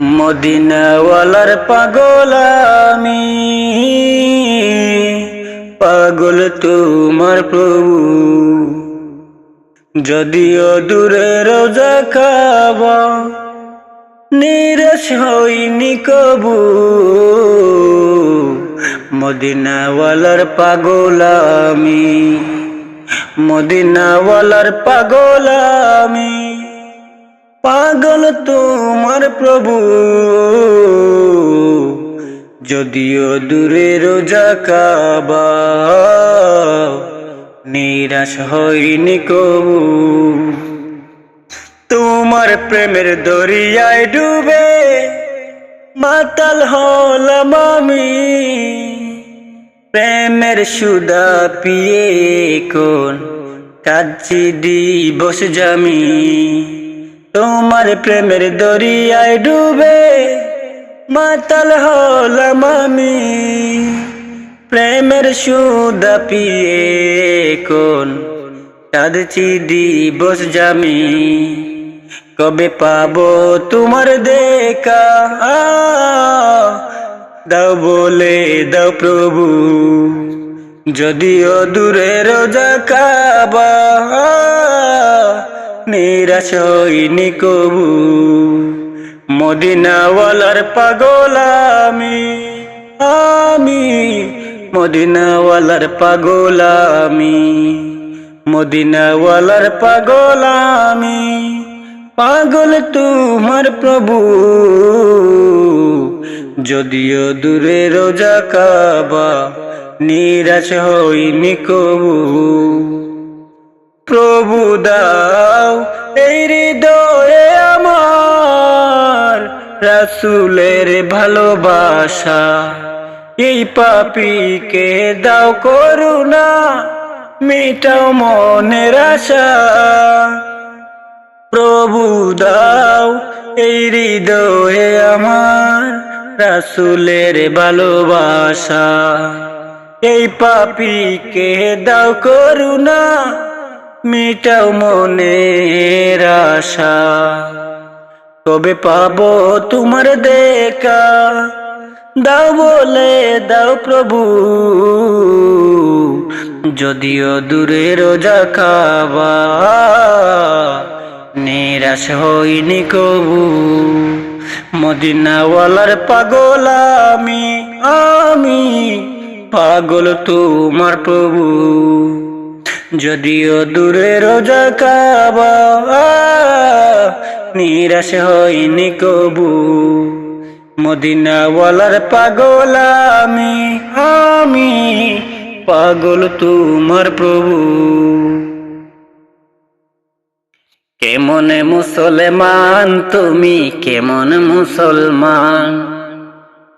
মদিনাওয়ালার পাগল আমি, পাগল তোমার প্রভু। যদিও দূরে রোজা খাবা, নিরাশ হইনি কবু। মদিনাওয়ালার পাগল আমি, মদিনাওয়ালার পাগল আমি, পাগল তোমার প্রভু। যদিও দূরে রোজা কাবা, নিরাশ হইনি কবু। তোমার প্রেমের দরিয়ায় ডুবে মাতাল হলাম আমি, প্রেমের সুদা পিয়ে কোন কাঁদছি দিবস জামি। তোমার প্রেমের দরিয়ায় ডুবে মাতাল হলাম আমি, প্রেমের সুদা পিয়ে কোন কাঁদছি দিবস জামি। কবে পাবো তোমার দেখা, দাও বলে দাও প্রভু। যদিও দূরে রোজা কাবা, নিরাশ হইনি কবু। মদিনাওয়ালার পাগল আমি, আমি মদিনাওয়ালার পাগল আমি, মদিনাওয়ালার পাগল আমি, পাগল তোমার প্রভু। যদিও দূরে রোজা কাবা, নিরাশ হইনি কবু। প্রভু দাও এই হৃদয়ে আমার রাসূলের ভালোবাসা, এই পাপীকে দাও করুণা, মিটাও মনের আশা। প্রভু দাও এই হৃদয়ে আমার রাসূলের ভালোবাসা, এই পাপীকে দাও করুণা, মিটাও মনের আশা। কবে পাবো তোমার দেখা, দাও বলে দাও প্রভু। যদিও দূরে রোজা কাবা, নিরাশ হইনি কবু। মদিনাওয়ালার পাগল আমি, আমি পাগল তোমার প্রভু। যদিও দূরে রোজা কাবা, নিরাশ হইনি কবু। মদিনাওয়ালার পাগল আমি, আমি পাগল তোমার প্রভু। কেমন মুসলমান তুমি, কেমন মুসলমান,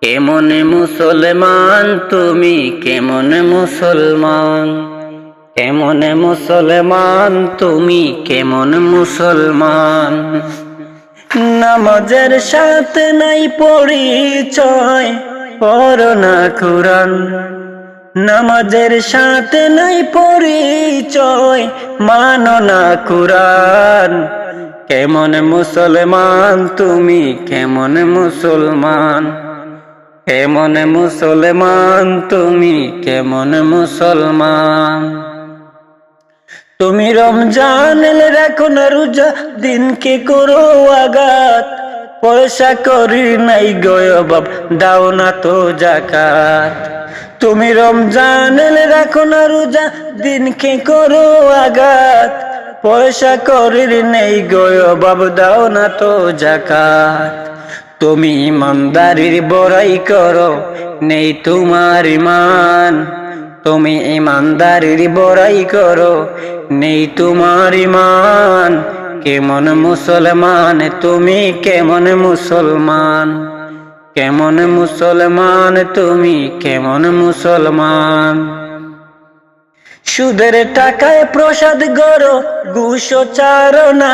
কেমন মুসলমান তুমি, কেমন মুসলমান, কেমন মুসলমান তুমি, কেমন মুসলমান। নামাজের সাথে নাই পরিচয়, পড়ো না কুরআন। নামাজের সাথে নাই পরিচয়, মানো না কুরআন। কেমন মুসলমান তুমি, কেমন মুসলমান, কেমন মুসলমান তুমি, কেমন মুসলমান। তুমি রমজান এলে রাখো না রোজা, দিনকে করো আঘাত। পয়সা করি নাই গয়বাব, দাও না তো যাকাত। তুমি রমজান এলে রাখো না রোজা, দিনকে করো আঘাত। পয়সা করি নেই গয়বাব, দাও না তো যাকাত। তুমি ইমানদারির বড়াই করো, নেই তোমার ঈমান। তুমি ইমানদারির বড়াই করো, নেই তোমার ঈমান। কেমন মুসলমান তুমি, কেমন মুসলমান, কেমন মুসলমান তুমি, কেমন মুসলমান। সুদের টাকায় প্রসাদ গড়ো, ঘুষ চারো না।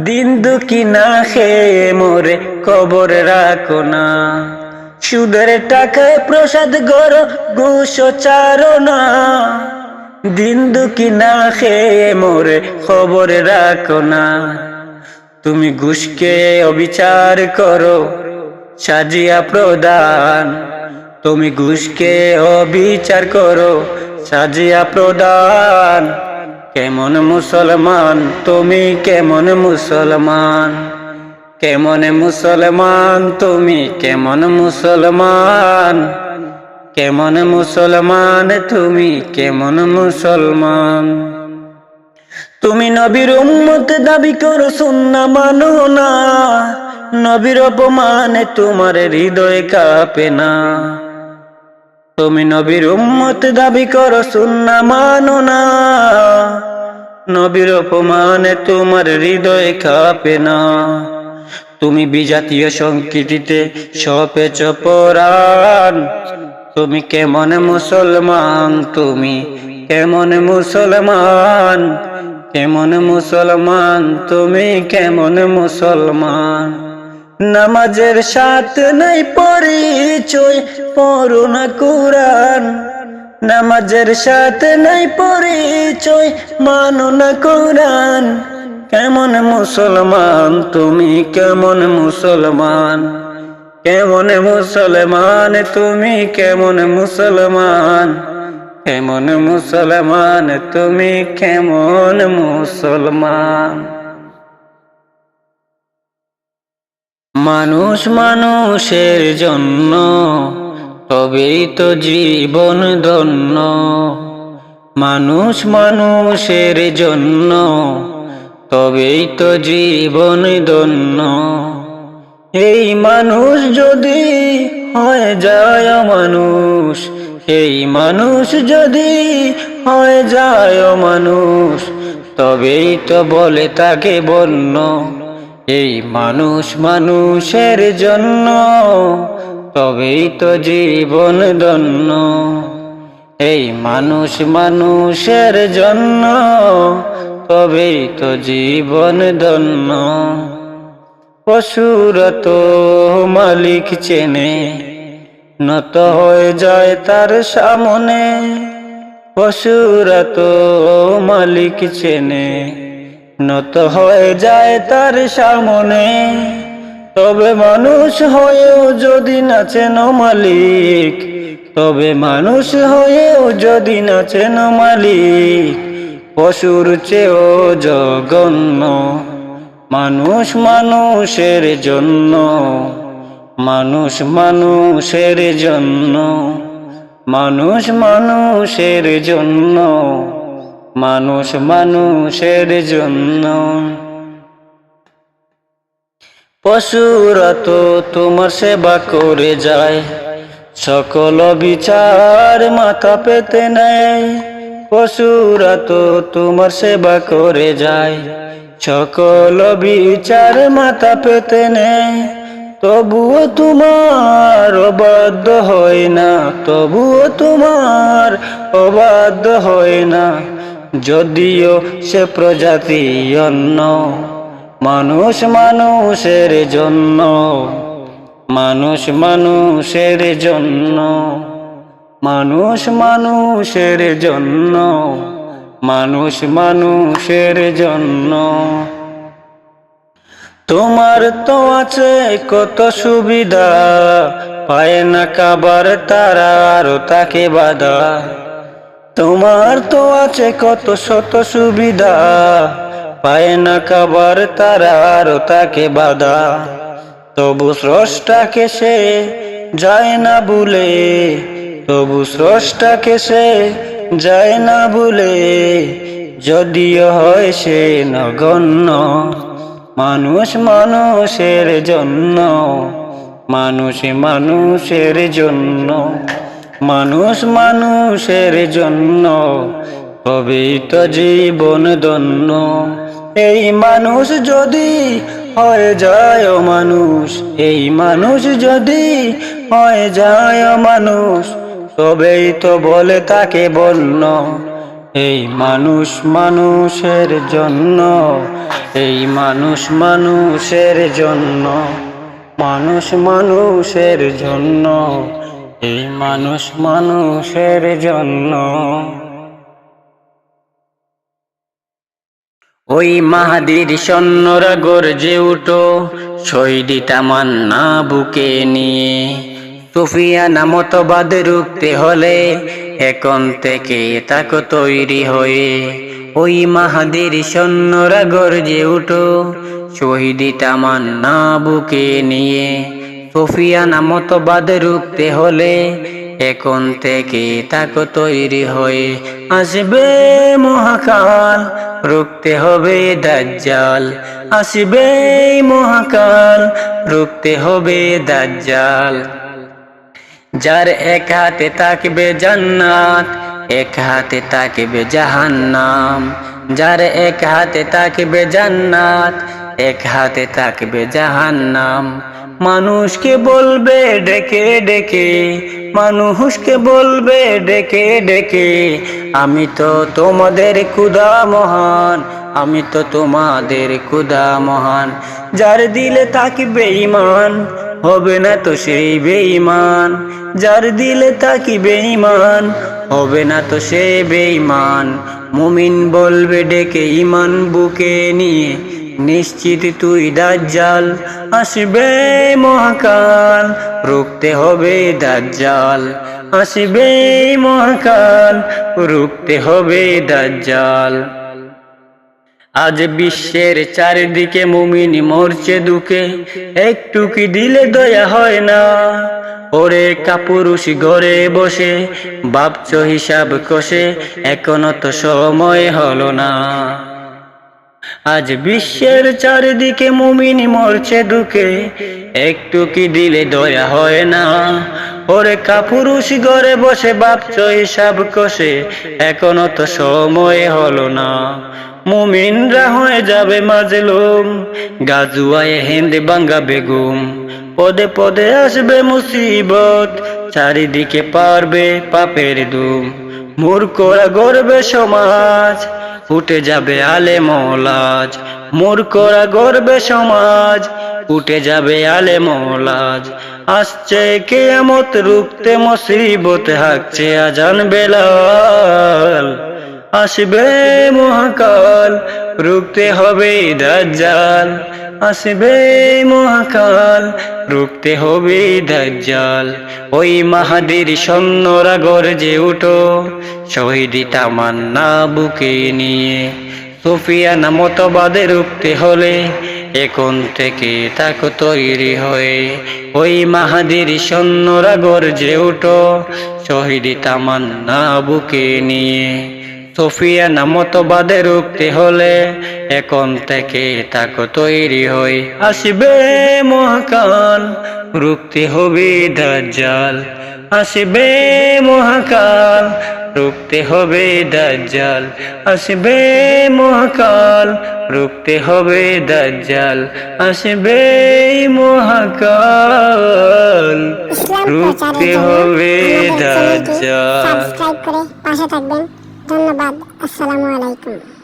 দিন দুঃখী না খেয়ে মোরে কবর রাখো না। সুদের টাকায় প্রসাদ গড়ো, ঘুষ চারো না। দিন দুঃখী না খেয়ে মোরে খবর রাখো না। তুমি ঘুষকে অবিচার করো সাজিয়া প্রদান, তুমি ঘুষকে অবিচার করো সাজিয়া প্রদান। কেমন মুসলমান তুমি, কেমন মুসলমান, কেমন মুসলমান তুমি, কেমন মুসলমান, কেমন মুসলমান তুমি, কেমন মুসলমান। তুমি নবীর উম্মত দাবি করো সুন্নাহ মানো না, নবীর অপমানে তোমার হৃদয় কাঁপে না। তুমি নবীর উম্মত দাবি করো সুন্নাহ মানো না, নবীর অপমানে তোমার হৃদয় কাঁপে না। তুমি বিজাতীয় সংস্কৃতিতে সপেছ পরাণ, তুমি কেমন মুসলমান, তুমি কেমন মুসলমান, কেমন মুসলমান তুমি, কেমন মুসলমান। নামাজের সাথে নাই পরিচয়, পড়ো না কুরআন, নামাজের সাথে নাই পরিচয়, মানো না কুরআন। কেমন মুসলমান তুমি, কেমন মুসলমান, কেমন মুসলমান তুমি, কেমন মুসলমান, কেমন মুসলমান তুমি, কেমন মুসলমান। মানুষ মানুষের জন্য তবেই তো জীবন ধন্য, মানুষ মানুষের জন্য তবেই তো জীবন ধন্য। এই মানুষ যদি হয়ে যায় মানুষ, এই মানুষ যদি হয়ে যায় মানুষ, তবেই তো বলে তাকে বন্য। এই মানুষ মানুষের জন্য তবেই তো জীবন ধন্য, এই মানুষ মানুষের জন্য তবেই তো জীবন ধন্য। পশুরা তো মালিক চেনে, নত হয়ে যায় তার সামনে, পশুরা তো মালিক চেনে, নত হয়ে যায় তার সামনে। তবে মানুষ হয়েও যদি না চেনো মালিক, তবে মানুষ হয়েও যদি না চেনো মালিক, পশুর চেয়েও জঘন্য। মানুষ মানুষের জন্য, মানুষ মানুষের জন্য, মানুষ মানুষের জন্য, মানুষ মানুষের জন্য। পশুরা তো তোমার সেবা করে যায়, সকল বিচার মাথা পেতে নেয়। পশুরা তো তোমার সেবা করে যায়, সকল বিচার মাথা পেতে নেয়। তবুও তোমার অবাধ্য হয় না, তবুও তোমার অবাধ্য হয় না, যদিও সে প্রজাতি অন্য। মানুষ মানুষের জন্য, মানুষ মানুষের জন্য, মানুষ মানুষের জন্য, মানুষ মানুষের জন্য। তোমার তো আছে কত সুবিধা, পায় না কাবার তারা আরো তাকে বাধা। তোমার তো আছে কত শত সুবিধা, পায় না কাবার তারা আরো তাকে বাধা। তবু স্রষ্টাকে সে যায় না ভুলে, তবু স্রষ্টাকে সে যায় না ভুলে, যদিও হয় সে নগণ্য। মানুষ মানুষের জন্য, মানুষ মানুষের জন্য, মানুষ মানুষের জন্য তবেই তো জীবন ধন্য। এই মানুষ যদি হয়ে যায় মানুষ, এই মানুষ যদি হয়ে যায় মানুষ, তবেই তো বলে তাকে বন্য। এই মানুষ মানুষের জন্য, এই মানুষ মানুষের জন্য, মানুষ মানুষের জন্য, এই মানুষ মানুষের জন্য। ওই মাহাদির সৈন্যরা গর্জে উঠো, শহীদি তামান্না বুকে নিয়ে। সুফিয়ানা মতবাদ রুখতে হলে এখন থেকে তাকো তৈরি হয়ে। ওই মাহাদির সৈন্যরা গর্জে উঠো, শহীদি তামান্না বুকে নিয়ে। সুফিয়ানা মতবাদ রুখতে হলে এখন থেকে তাকো তৈরি হয়ে। আসবে মহাকাল, রুখতে হবে দাজ্জাল। আসবে মহাকাল, রুখতে হবে দাজ্জাল। যার এক হাতে থাকবে জান্নাত, এক হাতে থাকবে জাহান্নাম। যার এক হাতে থাকবে জান্নাত, এক হাতে থাকবে জাহান্নাম। মানুষকে বলবে ডেকে ডেকে, মানুষকে বলবে ডেকে ডেকে, আমি তো তোমাদের খোদা মহান, আমি তো তোমাদের খোদা মহান। যার দিলে থাকবে ঈমান, হবে না তো সেই বেঈমান। যার দিলে থাকিবে ঈমান, হবে না তো সে বেঈমান। মুমিন বলবে ডেকে ঈমান বুকে নিয়ে, নিশ্চিত তুই দাজ্জাল। আসবে মহাকাল, রুখতে হবে দাজ্জাল। আসবে মহাকাল, রুখতে হবে দাজ্জাল। আজ বিশ্বের চারিদিকে মুমিন মরছে দুঃখে, একটু কি দিলে দয়া হয় না? ওরে কাপুরুষ ঘরে বসে ভাবছ হিসাব কষে, এখনো তো সময় হলো না। আজ বিশ্বের চারিদিকে মুমিন মরছে দুঃখে, একটু কি দিলে দয়া হয় না? ওরে কাপুরুষ ঘরে বসে ভাবছ হিসাব কষে, এখনো তো সময় হলো না। মুমিনরা হয়ে যাবে মাজলুম, গাজুয়ায় হিন্দ বাঙ্গা বেগুম। পদে পদে আসবে মুসিবত, চারিদিকে পারবে পাপের ধুম। মূর্খরা গড়বে সমাজ, উঠে যাবে আলেম ওলাজ। মূর্খরা গড়বে সমাজ, উঠে যাবে আলেম ওলাজ। আসছে কিয়ামত, রুখতে মুসিবত, হাঁকছে আজান বেলাল। আসবে মহাকাল, রুখতে হবে দাজ্জাল। আসবে মহাকাল, রুখতে হবে দাজ্জাল। ওই মাহাদির সৈন্যরা গর্জে উঠো, শহীদি তামান্না বুকে নিয়ে। সুফিয়ানা মতবাদে রুখতে হলে এখন থেকে তাকো তৈরি হয়ে। ওই মাহাদির সৈন্যরা গর্জে উঠো, শহীদি তামান্না বুকে নিয়ে। সুফিয়ানা মতবাদে রুখতে হলে এখন থেকে তাকো তৈরি হয়ে। আসবে মহাকাল, রুখতে হবে দাজ্জাল। আসবে মহাকাল, রুখতে হবে দাজ্জাল। আসবে মহাকাল, রুখতে হবে দাজ্জাল। আসবে মহাকাল, রুখতে হবে দাজ্জাল। সাবস্ক্রাইব করে পাশে থাকবেন। ধন্যবাদ। আসসালামু আলাইকুম।